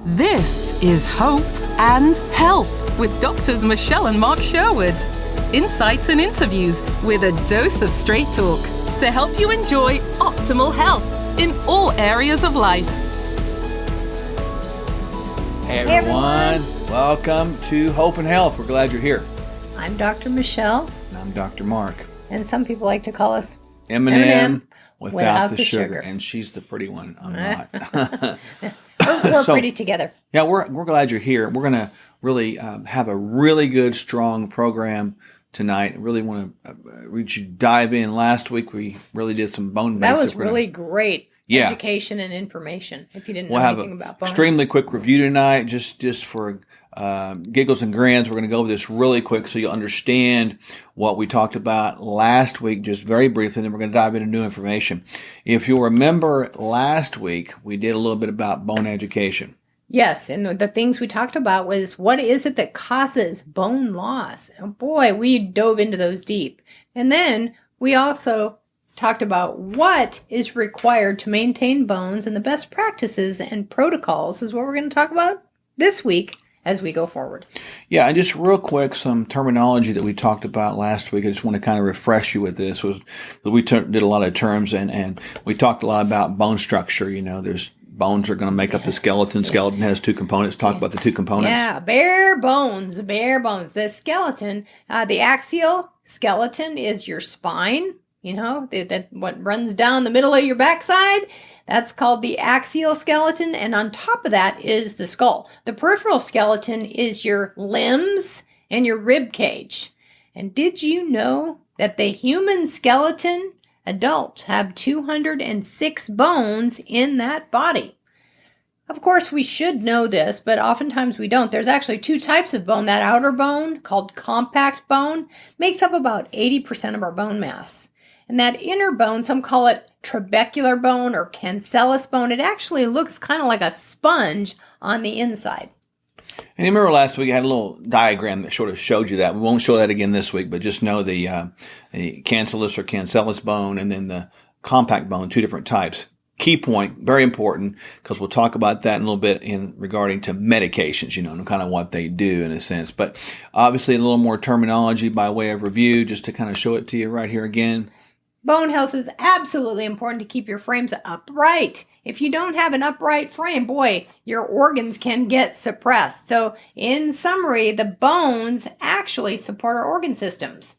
This is Hope and Help with Doctors Michelle and Mark Sherwood. Insights and interviews with a dose of straight talk to help you enjoy optimal health in all areas of life. Hey everyone, welcome to Hope and Health. We're glad you're here. I'm Dr. Michelle. And I'm Dr. Mark. And some people like to call us M&M without the sugar. And she's the pretty one. I'm not. We're pretty together. Yeah, we're glad you're here. We're going to really have a really good, strong program tonight. I really want to dive in. Last week we really did some bone basics. That was really great education and information. If you didn't know anything about bones. Extremely quick review tonight, just for giggles and grins. We're going to go over this really quick so you'll understand what we talked about last week, just very briefly, and then we're going to dive into new information. If you'll remember, last week we did a little bit about bone education. Yes, and the things we talked about was what is it that causes bone loss? And boy, we dove into those deep. And then we also talked about what is required to maintain bones, and the best practices and protocols is what we're going to talk about this week as we go forward. Yeah, and just real quick, some terminology that we talked about last week. I just want to kind of refresh you with this. We did a lot of terms, and we talked a lot about bone structure. You know, there's bones are going to make up the skeleton. Skeleton has two components. Talk about the two components. Yeah, bare bones. The skeleton, the axial skeleton is your spine. You know, that what runs down the middle of your backside. That's called the axial skeleton, and on top of that is the skull. The peripheral skeleton is your limbs and your rib cage. And did you know that the human skeleton, adults, have 206 bones in that body? Of course, we should know this, but oftentimes we don't. There's actually two types of bone. That outer bone, called compact bone, makes up about 80% of our bone mass. And that inner bone, some call it trabecular bone or cancellous bone. It actually looks kind of like a sponge on the inside. And you remember last week I had a little diagram that sort of showed you that. We won't show that again this week, but just know the cancellous or cancellous bone and then the compact bone, two different types. Key point, very important, because we'll talk about that in a little bit in regarding to medications, you know, and kind of what they do in a sense. But obviously a little more terminology by way of review, just to kind of show it to you right here again. Bone health is absolutely important to keep your frames upright. If you don't have an upright frame, boy, your organs can get suppressed. So in summary, the bones actually support our organ systems.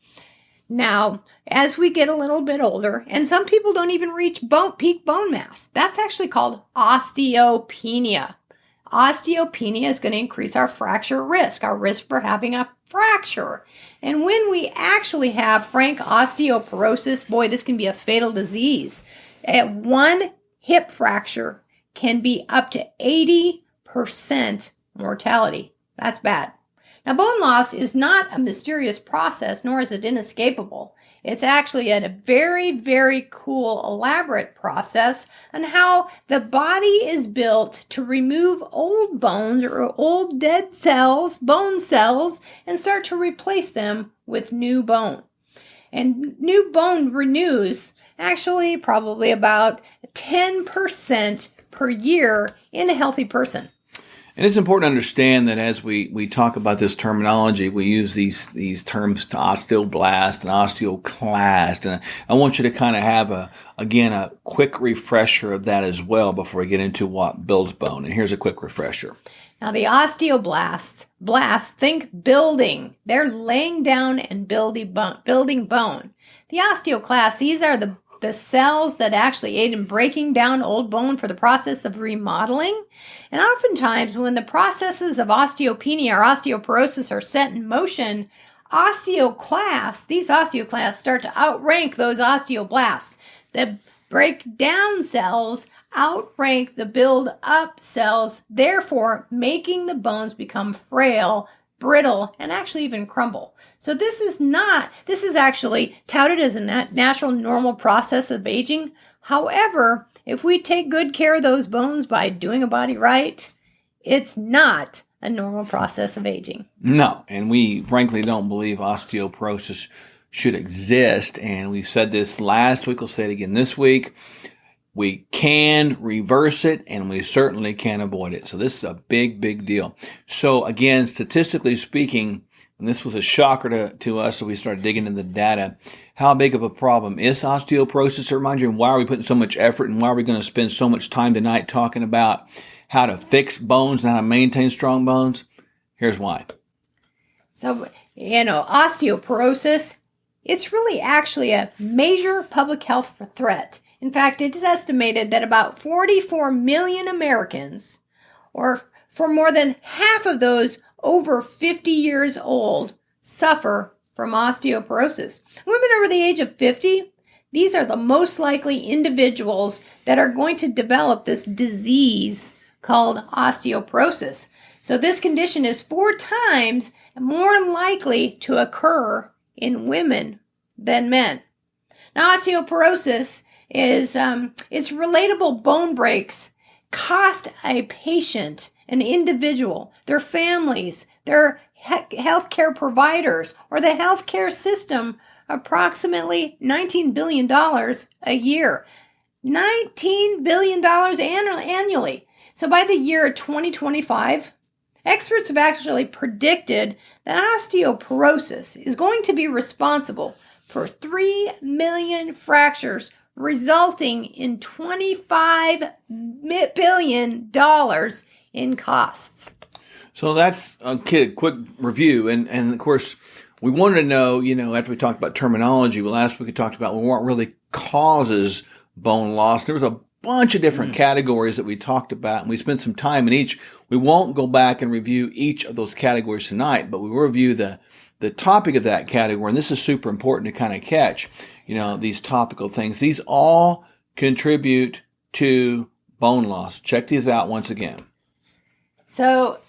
Now, as we get a little bit older, and some people don't even reach peak bone mass, that's actually called osteopenia. Osteopenia is going to increase our fracture risk, our risk for having a fracture. And when we actually have frank osteoporosis, boy, this can be a fatal disease. At one hip fracture can be up to 80% mortality. That's bad. Now, bone loss is not a mysterious process, nor is it inescapable. It's actually a very, very cool, elaborate process on how the body is built to remove old bones or old dead cells, bone cells, and start to replace them with new bone. And new bone renews actually probably about 10% per year in a healthy person. And it's important to understand that as we talk about this terminology, we use these terms to osteoblast and osteoclast. And I want you to kind of have a quick refresher of that as well before we get into what builds bone. And here's a quick refresher. Now the osteoblasts, think building. They're laying down and building bone. The osteoclasts, these are the cells that actually aid in breaking down old bone for the process of remodeling. And oftentimes when the processes of osteopenia or osteoporosis are set in motion, these osteoclasts start to outrank those osteoblasts. The breakdown cells outrank the build-up cells, therefore making the bones become frail, brittle, and actually even crumble. So this is actually touted as a natural, normal process of aging. However, if we take good care of those bones by doing a body right, it's not a normal process of aging. No, and we frankly don't believe osteoporosis should exist. And we said this last week, we'll say it again this week. we can reverse it, and we certainly can avoid it. So this is a big, big deal. So again, statistically speaking, and this was a shocker to us, so we started digging into the data. How big of a problem is osteoporosis? To remind you, why are we putting so much effort, and why are we going to spend so much time tonight talking about how to fix bones and how to maintain strong bones? Here's why. So, osteoporosis, it's really actually a major public health threat. In fact, it is estimated that about 44 million Americans, or for more than half of those over 50 years old, suffer from osteoporosis. Women over the age of 50, these are the most likely individuals that are going to develop this disease called osteoporosis. So this condition is 4 times more likely to occur in women than men. Now, osteoporosis is its relatable bone breaks cost a patient, an individual, their families, their healthcare providers, or the healthcare system approximately $19 billion a year. $19 billion annually. So by the year 2025, experts have actually predicted that osteoporosis is going to be responsible for 3 million fractures, resulting in $25 billion in costs. So that's a quick review. And of course, we wanted to know, after we talked about terminology, last week we talked about what really causes bone loss. There was a bunch of different categories that we talked about, and we spent some time in each. We won't go back and review each of those categories tonight, but we will review the topic of that category. And this is super important to kind of catch, these topical things. These all contribute to bone loss. Check these out once again. So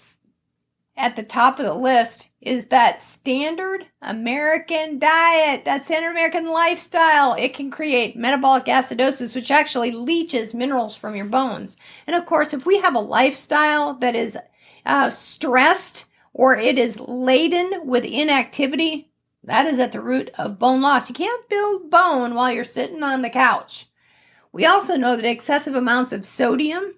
at the top of the list is that standard American diet, that standard American lifestyle. It can create metabolic acidosis, which actually leaches minerals from your bones. And of course, if we have a lifestyle that is stressed or it is laden with inactivity, that is at the root of bone loss. You can't build bone while you're sitting on the couch. We also know that excessive amounts of sodium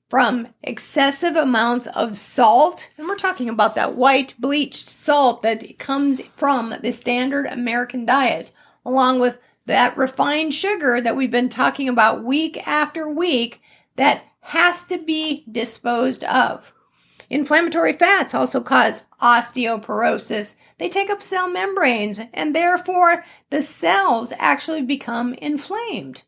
from excessive amounts of salt, and we're talking about that white bleached salt that comes from the standard American diet, along with that refined sugar that we've been talking about week after week, that has to be disposed of. Inflammatory fats also cause osteoporosis. They take up cell membranes, and therefore the cells actually become inflamed.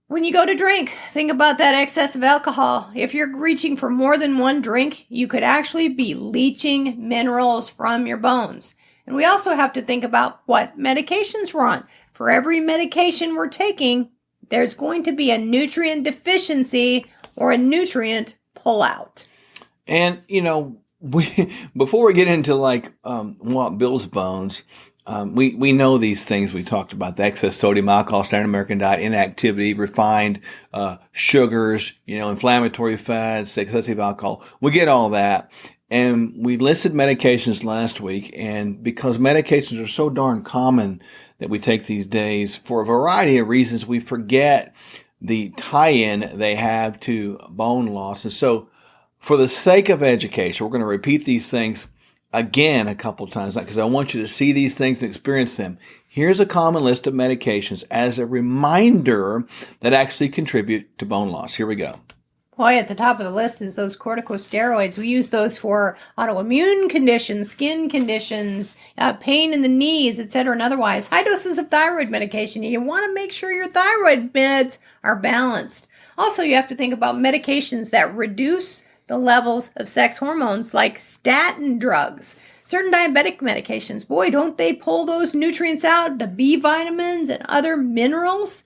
When you go to drink, think about that excess of alcohol. If you're reaching for more than one drink, you could actually be leaching minerals from your bones. And we also have to think about what medications we're on. For every medication we're taking, there's going to be a nutrient deficiency or a nutrient pullout. And, before we get into what builds bones, we know these things we talked about: the excess sodium, alcohol, standard American diet, inactivity, refined sugars, inflammatory fats, excessive alcohol. We get all that. And we listed medications last week. And because medications are so darn common that we take these days, for a variety of reasons, we forget the tie-in they have to bone loss. And so for the sake of education, we're going to repeat these things again a couple times, because I want you to see these things and experience them. Here's a common list of medications as a reminder that actually contribute to bone loss. Here we go. Boy, at the top of the list is those corticosteroids. We use those for autoimmune conditions, skin conditions, pain in the knees, etc. and otherwise. High doses of thyroid medication. You want to make sure your thyroid meds are balanced. Also, you have to think about medications that reduce the levels of sex hormones, like statin drugs, certain diabetic medications. Boy, don't they pull those nutrients out, the B vitamins and other minerals.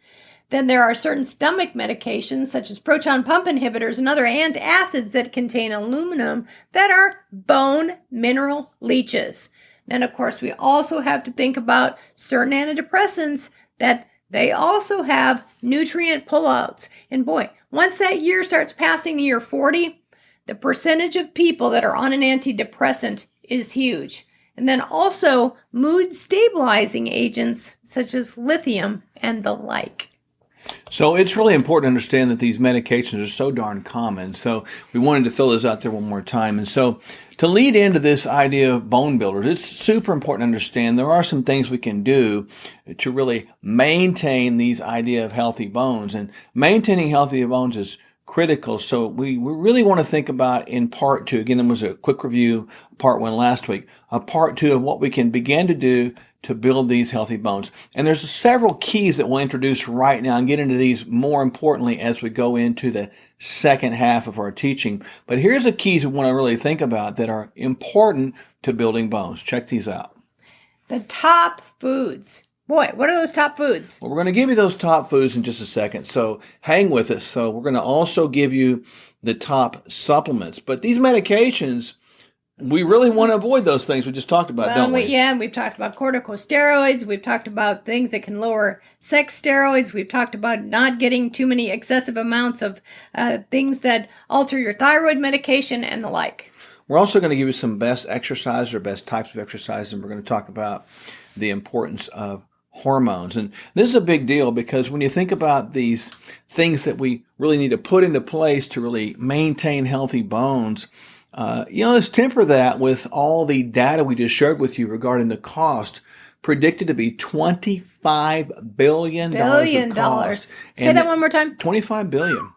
Then there are certain stomach medications, such as proton pump inhibitors and other antacids that contain aluminum, that are bone mineral leaches. Then, of course, we also have to think about certain antidepressants that they also have nutrient pullouts. And boy, once that year starts passing the year 40, the percentage of people that are on an antidepressant is huge. And then also mood stabilizing agents such as lithium and the like. So it's really important to understand that these medications are so darn common. So we wanted to throw those out there one more time. And so to lead into this idea of bone builders, it's super important to understand there are some things we can do to really maintain these idea of healthy bones. And maintaining healthy bones is critical. So we really want to think about in part two, again, there was a quick review, part one last week, a part two of what we can begin to do to build these healthy bones. And there's several keys that we'll introduce right now and get into these more importantly as we go into the second half of our teaching. But here's the keys we want to really think about that are important to building bones. Check these out. The top foods. Boy, what are those top foods? Well, we're going to give you those top foods in just a second. So hang with us. So we're going to also give you the top supplements. But these medications, we really want to avoid those things we just talked about, don't we? Yeah, and we've talked about corticosteroids. We've talked about things that can lower sex steroids. We've talked about not getting too many excessive amounts of things that alter your thyroid medication and the like. We're also going to give you some best exercise or best types of exercise, and we're going to talk about the importance of hormones. And this is a big deal because when you think about these things that we really need to put into place to really maintain healthy bones, let's temper that with all the data we just shared with you regarding the cost predicted to be $25 billion. Say that one more time. $25 billion.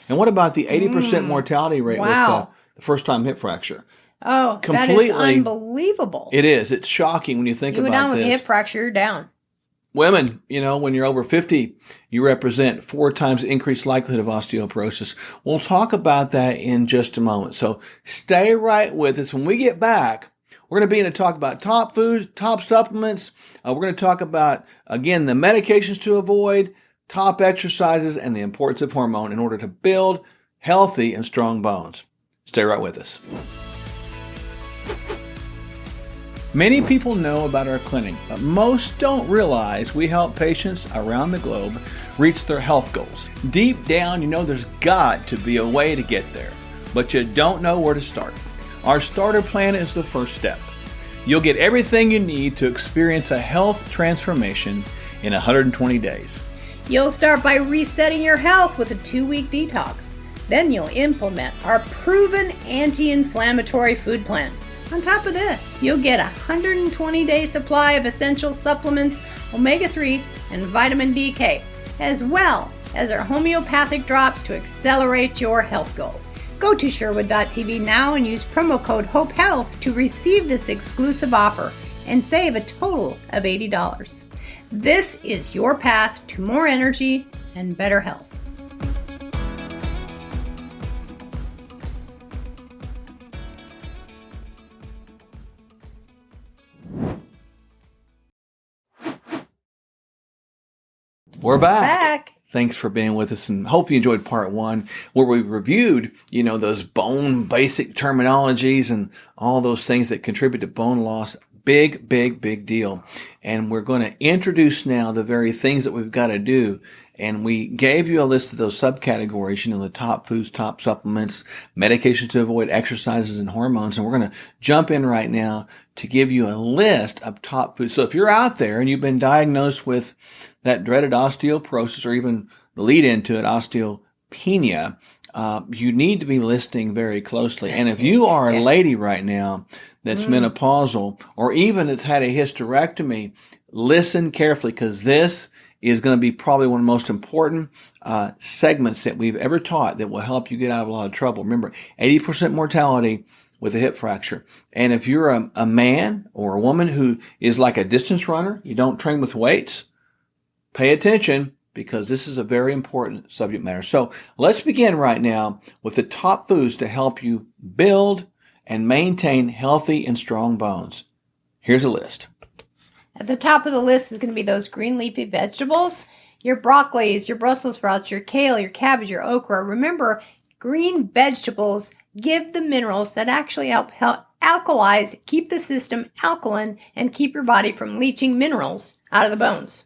And what about the 80% mortality rate with the first-time hip fracture? Oh, that is unbelievable. It is. It's shocking when you think about this. You go down with a hip fracture, you're down. Women, when you're over 50, you represent 4 times increased likelihood of osteoporosis. We'll talk about that in just a moment. So stay right with us. When we get back, we're going to begin to talk about top foods, top supplements. We're going to talk about, again, the medications to avoid, top exercises, and the importance of hormone in order to build healthy and strong bones. Stay right with us. Many people know about our clinic, but most don't realize we help patients around the globe reach their health goals. Deep down, you know there's got to be a way to get there, but you don't know where to start. Our starter plan is the first step. You'll get everything you need to experience a health transformation in 120 days. You'll start by resetting your health with a 2-week detox. Then you'll implement our proven anti-inflammatory food plan. On top of this, you'll get a 120-day supply of essential supplements, omega-3 and vitamin DK, as well as our homeopathic drops to accelerate your health goals. Go to Sherwood.tv now and use promo code HOPEHEALTH to receive this exclusive offer and save a total of $80. This is your path to more energy and better health. We're back. Thanks for being with us, and hope you enjoyed part one where we reviewed, those bone basic terminologies and all those things that contribute to bone loss. Big, big, big deal. And we're going to introduce now the very things that we've got to do. And we gave you a list of those subcategories, the top foods, top supplements, medications to avoid, exercises, and hormones. And we're going to jump in right now to give you a list of top foods. So if you're out there and you've been diagnosed with that dreaded osteoporosis, or even the lead into it, osteopenia, you need to be listening very closely. And if you are a lady right now that's menopausal, or even that's had a hysterectomy, listen carefully, because this is going to be probably one of the most important segments that we've ever taught that will help you get out of a lot of trouble. Remember, 80% mortality with a hip fracture. And if you're a man or a woman who is like a distance runner, you don't train with weights, pay attention, because this is a very important subject matter. So let's begin right now with the top foods to help you build and maintain healthy and strong bones. Here's a list. At the top of the list is going to be those green leafy vegetables, your broccolis, your Brussels sprouts, your kale, your cabbage, your okra. Remember, green vegetables give the minerals that actually help alkalize, keep the system alkaline, and keep your body from leaching minerals out of the bones.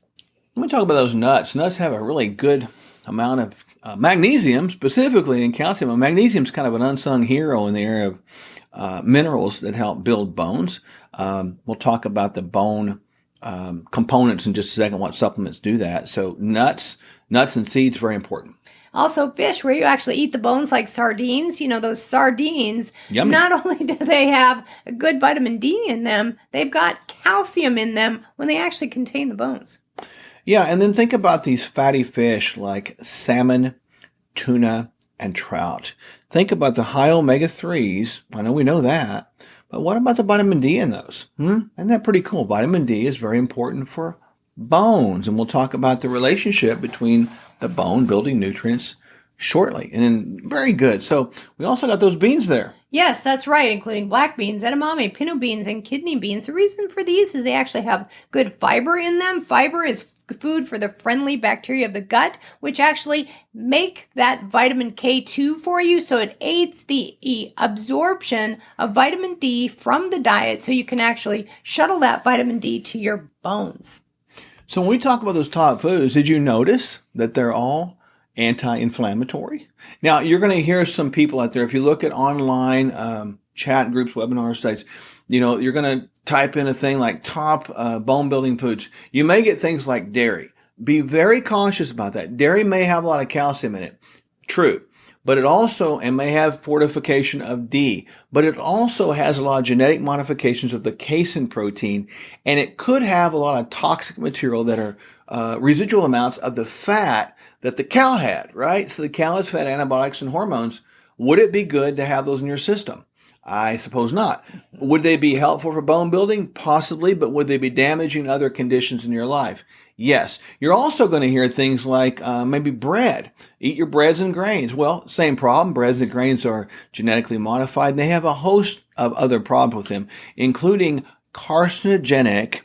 Let me talk about those nuts. Nuts have a really good amount of magnesium, specifically, and calcium. And magnesium is kind of an unsung hero in the area of minerals that help build bones. We'll talk about the bone components in just a second, what supplements do that. So nuts Nuts and seeds, very important. Also, fish, where you actually eat the bones like sardines. Those sardines, Yummy. not only do they have a good vitamin D in them, they've got calcium in them when they actually contain the bones. Yeah, and then think about these fatty fish like salmon, tuna, and trout. Think about the high omega-3s. I know we know that. But what about the vitamin D in those? Isn't that pretty cool? Vitamin D is very important for bones, and we'll talk about the relationship between the bone-building nutrients shortly. And then, very good. So we also got those beans there. Yes, that's right, including black beans, edamame, pinto beans, and kidney beans. The reason for these is they actually have good fiber in them. Fiber is food for the friendly bacteria of the gut, which actually make that vitamin K2 for you. So it aids the absorption of vitamin D from the diet so you can actually shuttle that vitamin D to your bones. So when we talk about those top foods, did you notice that they're all anti-inflammatory? Now, you're going to hear some people out there, if you look at online chat groups, webinar sites, you're going to type in a thing like top bone-building foods. You may get things like dairy. Be very cautious about that. Dairy may have a lot of calcium in it. True. But it also, and may have fortification of D, but it also has a lot of genetic modifications of the casein protein, and it could have a lot of toxic material that are residual amounts of the fat that the cow had, right? So the cow has fed antibiotics and hormones. Would it be good to have those in your system? I suppose not. Would they be helpful for bone building? Possibly, but would they be damaging other conditions in your life? Yes. You're also going to hear things like maybe bread. Eat your breads and grains. Well, same problem. Breads and grains are genetically modified, and they have a host of other problems with them, including carcinogenic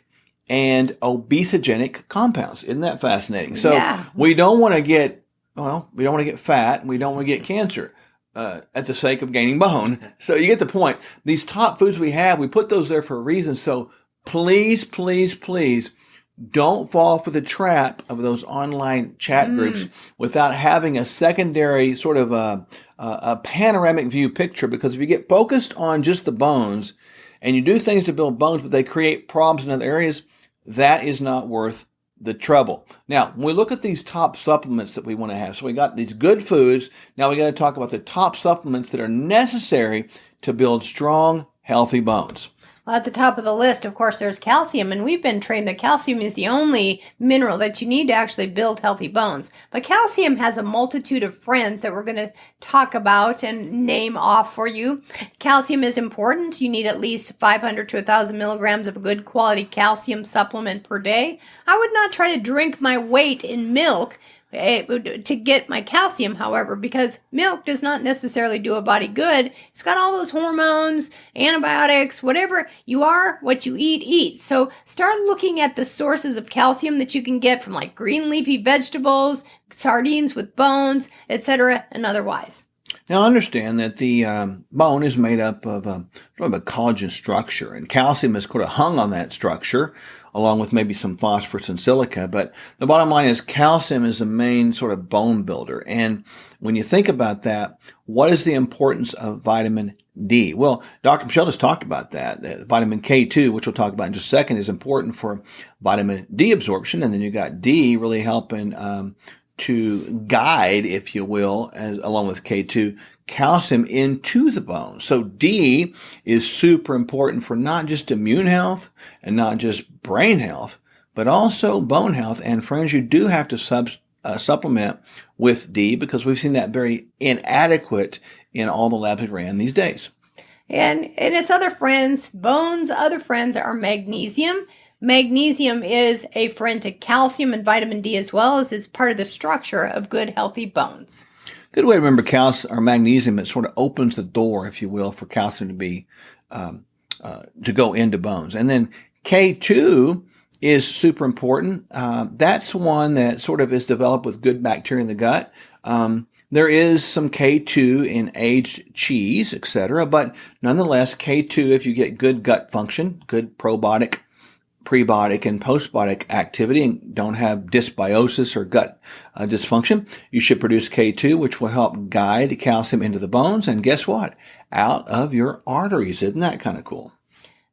and obesogenic compounds. Isn't that fascinating? So we don't want to get fat, and we don't want to get cancer. At the sake of gaining bone. So you get the point. These top foods we have, we put those there for a reason. So please, please, please don't fall for the trap of those online chat groups without having a secondary sort of a panoramic view picture. Because if you get focused on just the bones and you do things to build bones, but they create problems in other areas, that is not worth the trouble. Now, when we look at these top supplements that we want to have, so we got these good foods. Now we got to talk about the top supplements that are necessary to build strong, healthy bones. Well, at the top of the list, of course, there's calcium, and we've been trained that calcium is the only mineral that you need to actually build healthy bones. But calcium has a multitude of friends that we're going to talk about and name off for you. Calcium is important. You need at least 500 to 1,000 milligrams of a good quality calcium supplement per day. I would not try to drink my weight in milk to get my calcium, however, because milk does not necessarily do a body good. It's got all those hormones, antibiotics, whatever you are, what you eat. So start looking at the sources of calcium that you can get from like green leafy vegetables, sardines with bones, etc., and otherwise. Now, understand that the bone is made up of sort of a collagen structure, and calcium is sort of hung on that structure, along with maybe some phosphorus and silica. But the bottom line is calcium is the main sort of bone builder. And when you think about that, what is the importance of vitamin D? Well, Dr. Michelle just talked about that. Vitamin K2, which we'll talk about in just a second, is important for vitamin D absorption. And then you got D really helping to guide, if you will, along with K2, calcium into the bone. So D is super important for not just immune health and not just brain health, but also bone health. And friends, you do have to supplement with D because we've seen that very inadequate in all the labs we ran these days. And its other friends, bones' other friends are magnesium. Magnesium is a friend to calcium and vitamin D as well as it's part of the structure of good, healthy bones. Good way to remember calcium or magnesium. It sort of opens the door, if you will, for calcium to be to go into bones. And then K2 is super important. That's one that sort of is developed with good bacteria in the gut. There is some K2 in aged cheese, etc. But nonetheless, K2, if you get good gut function, good probiotic, prebiotic, and postbiotic activity and don't have dysbiosis or gut dysfunction, you should produce K2, which will help guide calcium into the bones. And guess what? Out of your arteries. Isn't that kind of cool?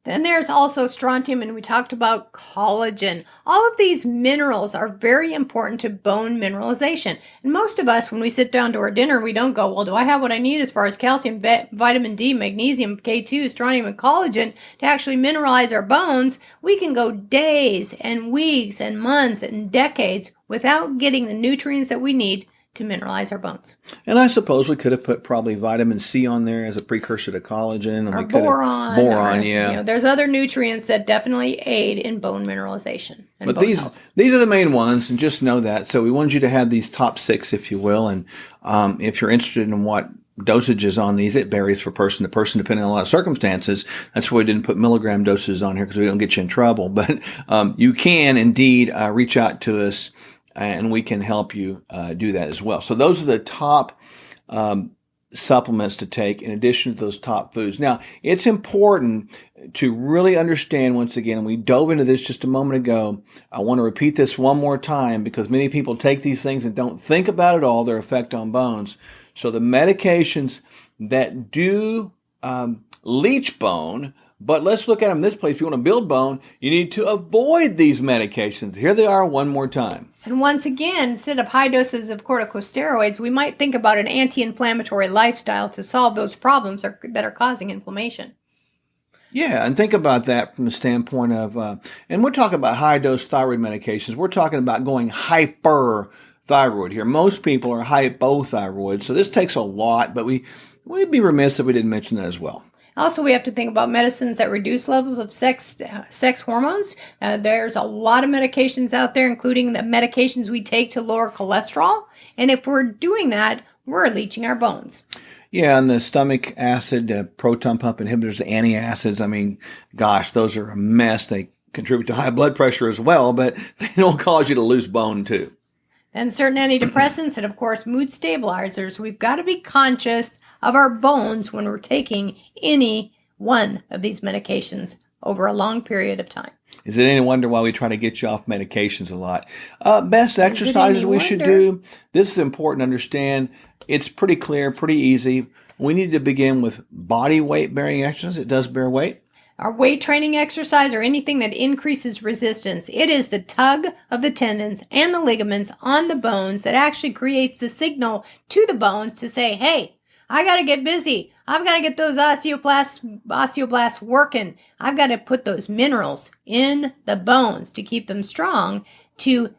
Then there's also strontium, and we talked about collagen. All of these minerals are very important to bone mineralization. And most of us, when we sit down to our dinner, we don't go, well, do I have what I need as far as calcium, vitamin D, magnesium, K2, strontium, and collagen to actually mineralize our bones? We can go days and weeks and months and decades without getting the nutrients that we need to mineralize our bones. And I suppose we could have put probably vitamin C on there as a precursor to collagen. And Or we could boron. Boron, yeah. There's other nutrients that definitely aid in bone mineralization. But these are the main ones, and just know that. So we wanted you to have these top 6, if you will. And if you're interested in what dosages on these, it varies from person to person depending on a lot of circumstances. That's why we didn't put milligram doses on here, because we don't get you in trouble. But you can indeed reach out to us, and we can help you do that as well. So those are the top supplements to take in addition to those top foods. Now, it's important to really understand, once again, and we dove into this just a moment ago. I want to repeat this one more time, because many people take these things and don't think about at all their effect on bones. So the medications that do leach bone, but let's look at them this place. If you want to build bone, you need to avoid these medications. Here they are one more time. And once again, instead of high doses of corticosteroids, we might think about an anti-inflammatory lifestyle to solve those problems that are causing inflammation. Yeah, and think about that from the standpoint of, and we're talking about high-dose thyroid medications. We're talking about going hyperthyroid here. Most people are hypothyroid, so this takes a lot, but we'd be remiss if we didn't mention that as well. Also, we have to think about medicines that reduce levels of sex hormones. There's a lot of medications out there, including the medications we take to lower cholesterol. And if we're doing that, we're leaching our bones. Yeah, and the stomach acid, proton pump inhibitors, the antacids, I mean, gosh, those are a mess. They contribute to high blood pressure as well, but they don't cause you to lose bone too. And certain antidepressants and, of course, mood stabilizers. We've got to be conscious of our bones when we're taking any one of these medications over a long period of time. Is it any wonder why we try to get you off medications a lot? Best exercises we should do. This is important to understand. It's pretty clear, pretty easy. We need to begin with body weight bearing exercise. It does bear weight. Our weight training exercise, or anything that increases resistance, it is the tug of the tendons and the ligaments on the bones that actually creates the signal to the bones to say, hey, I got to get busy. I've got to get those osteoblasts working. I've got to put those minerals in the bones to keep them strong, to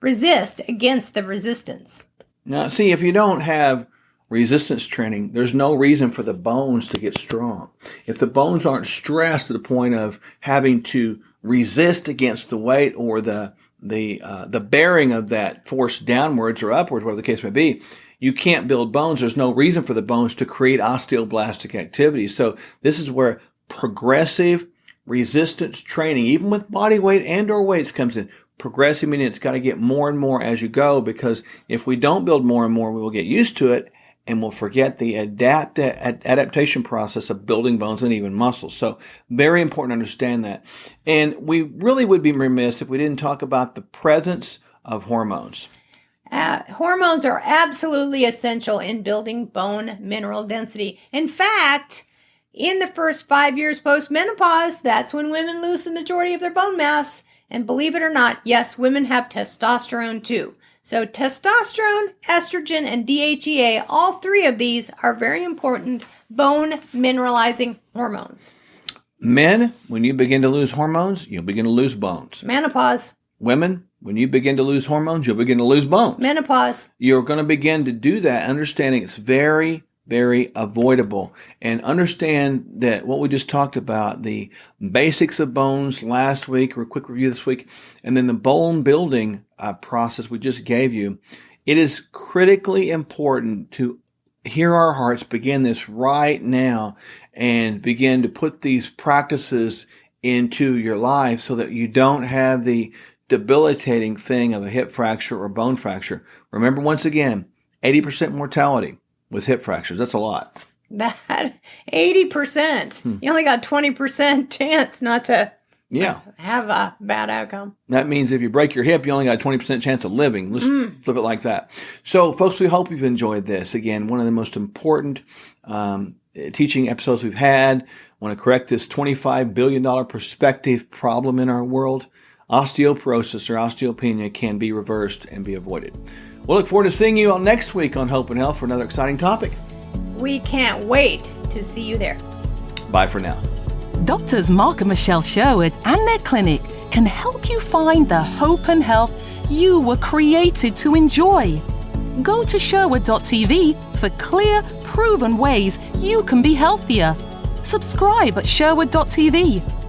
resist against the resistance. Now, see, if you don't have resistance training, there's no reason for the bones to get strong. If the bones aren't stressed to the point of having to resist against the weight or the bearing of that force downwards or upwards, whatever the case may be, you can't build bones. There's no reason for the bones to create osteoblastic activity. So this is where progressive resistance training, even with body weight and or weights, comes in. Progressive meaning it's got to get more and more as you go, because if we don't build more and more, we will get used to it and we'll forget the adaptation process of building bones and even muscles. So very important to understand that. And we really would be remiss if we didn't talk about the presence of hormones. Hormones are absolutely essential in building bone mineral density. In fact, in the first 5 years post-menopause, that's when women lose the majority of their bone mass. And believe it or not, yes, women have testosterone too. So testosterone, estrogen, and DHEA, all three of these are very important bone mineralizing hormones. Men, when you begin to lose hormones, you'll begin to lose bones. Menopause. Women, when you begin to lose hormones, you'll begin to lose bones. Menopause. You're going to begin to do that, understanding it's very, very avoidable. And understand that what we just talked about, the basics of bones last week, or a quick review this week, and then the bone building process we just gave you, it is critically important to hear our hearts begin this right now and begin to put these practices into your life so that you don't have the debilitating thing of a hip fracture or bone fracture. Remember, once again, 80% mortality with hip fractures. That's a lot. That 80%. You only got 20% chance not to have a bad outcome. That means if you break your hip, you only got a 20% chance of living. Let's flip it like that. So, folks, we hope you've enjoyed this. Again, one of the most important teaching episodes we've had. Want to correct this $25 billion perspective problem in our world. Osteoporosis or osteopenia can be reversed and be avoided. We'll look forward to seeing you all next week on Hope and Health for another exciting topic. We can't wait to see you there. Bye for now. Doctors Mark and Michelle Sherwood and their clinic can help you find the hope and health you were created to enjoy. Go to sherwood.tv for clear, proven ways you can be healthier. Subscribe at sherwood.tv